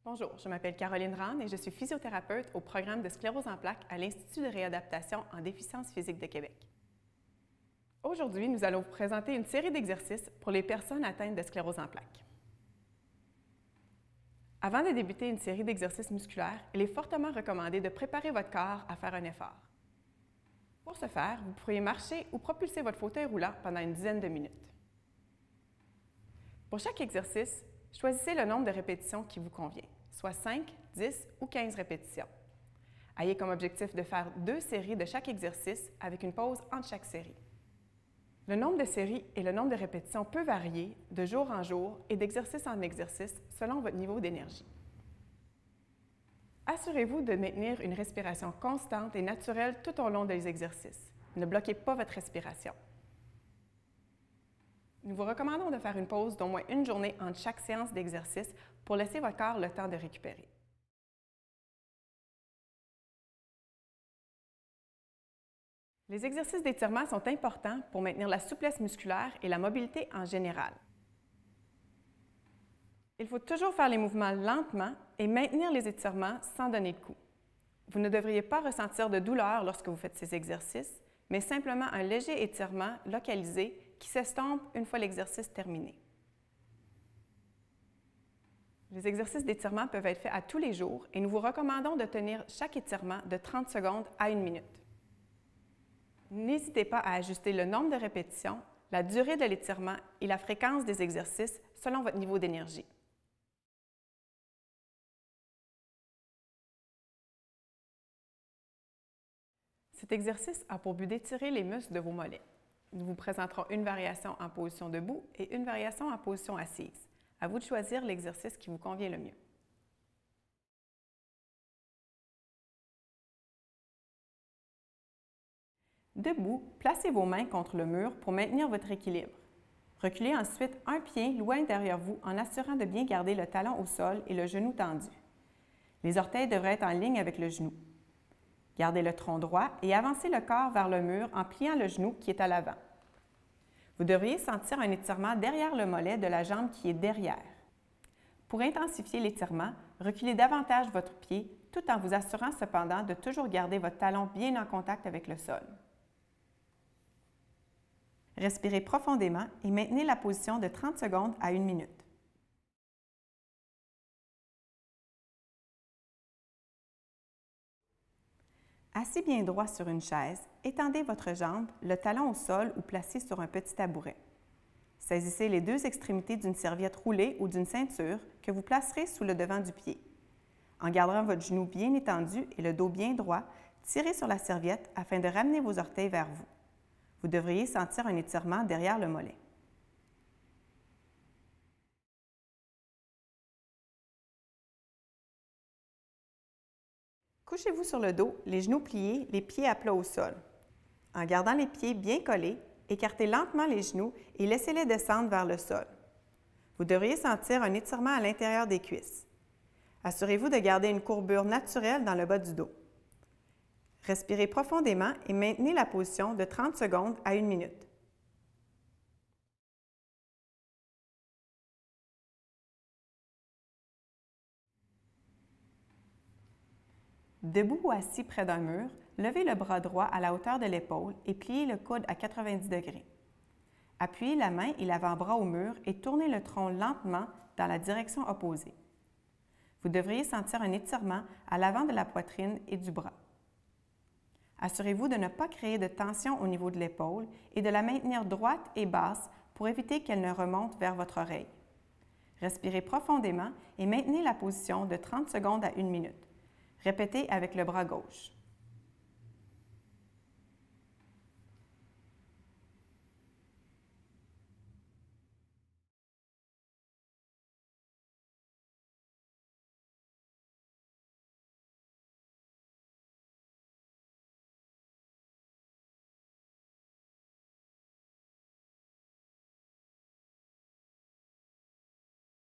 Bonjour, je m'appelle Caroline Rand et je suis physiothérapeute au programme de sclérose en plaques à l'Institut de réadaptation en déficience physique de Québec. Aujourd'hui, nous allons vous présenter une série d'exercices pour les personnes atteintes de sclérose en plaques. Avant de débuter une série d'exercices musculaires, il est fortement recommandé de préparer votre corps à faire un effort. Pour ce faire, vous pourriez marcher ou propulser votre fauteuil roulant pendant une dizaine de minutes. Pour chaque exercice, choisissez le nombre de répétitions qui vous convient, soit 5, 10 ou 15 répétitions. Ayez comme objectif de faire 2 séries de chaque exercice avec une pause entre chaque série. Le nombre de séries et le nombre de répétitions peut varier de jour en jour et d'exercice en exercice selon votre niveau d'énergie. Assurez-vous de maintenir une respiration constante et naturelle tout au long des exercices. Ne bloquez pas votre respiration. Nous vous recommandons de faire une pause d'au moins une journée entre chaque séance d'exercice pour laisser votre corps le temps de récupérer. Les exercices d'étirement sont importants pour maintenir la souplesse musculaire et la mobilité en général. Il faut toujours faire les mouvements lentement et maintenir les étirements sans donner de coups. Vous ne devriez pas ressentir de douleur lorsque vous faites ces exercices, mais simplement un léger étirement localisé qui s'estompe une fois l'exercice terminé. Les exercices d'étirement peuvent être faits à tous les jours et nous vous recommandons de tenir chaque étirement de 30 secondes à 1 minute. N'hésitez pas à ajuster le nombre de répétitions, la durée de l'étirement et la fréquence des exercices selon votre niveau d'énergie. Cet exercice a pour but d'étirer les muscles de vos mollets. Nous vous présenterons une variation en position debout et une variation en position assise. À vous de choisir l'exercice qui vous convient le mieux. Debout, placez vos mains contre le mur pour maintenir votre équilibre. Reculez ensuite un pied loin derrière vous en assurant de bien garder le talon au sol et le genou tendu. Les orteils devraient être en ligne avec le genou. Gardez le tronc droit et avancez le corps vers le mur en pliant le genou qui est à l'avant. Vous devriez sentir un étirement derrière le mollet de la jambe qui est derrière. Pour intensifier l'étirement, reculez davantage votre pied tout en vous assurant cependant de toujours garder votre talon bien en contact avec le sol. Respirez profondément et maintenez la position de 30 secondes à 1 minute. Assis bien droit sur une chaise, étendez votre jambe, le talon au sol ou placé sur un petit tabouret. Saisissez les 2 extrémités d'une serviette roulée ou d'une ceinture que vous placerez sous le devant du pied. En gardant votre genou bien étendu et le dos bien droit, tirez sur la serviette afin de ramener vos orteils vers vous. Vous devriez sentir un étirement derrière le mollet. Couchez-vous sur le dos, les genoux pliés, les pieds à plat au sol. En gardant les pieds bien collés, écartez lentement les genoux et laissez-les descendre vers le sol. Vous devriez sentir un étirement à l'intérieur des cuisses. Assurez-vous de garder une courbure naturelle dans le bas du dos. Respirez profondément et maintenez la position de 30 secondes à 1 minute. Debout ou assis près d'un mur, levez le bras droit à la hauteur de l'épaule et pliez le coude à 90 degrés. Appuyez la main et l'avant-bras au mur et tournez le tronc lentement dans la direction opposée. Vous devriez sentir un étirement à l'avant de la poitrine et du bras. Assurez-vous de ne pas créer de tension au niveau de l'épaule et de la maintenir droite et basse pour éviter qu'elle ne remonte vers votre oreille. Respirez profondément et maintenez la position de 30 secondes à 1 minute. Répétez avec le bras gauche.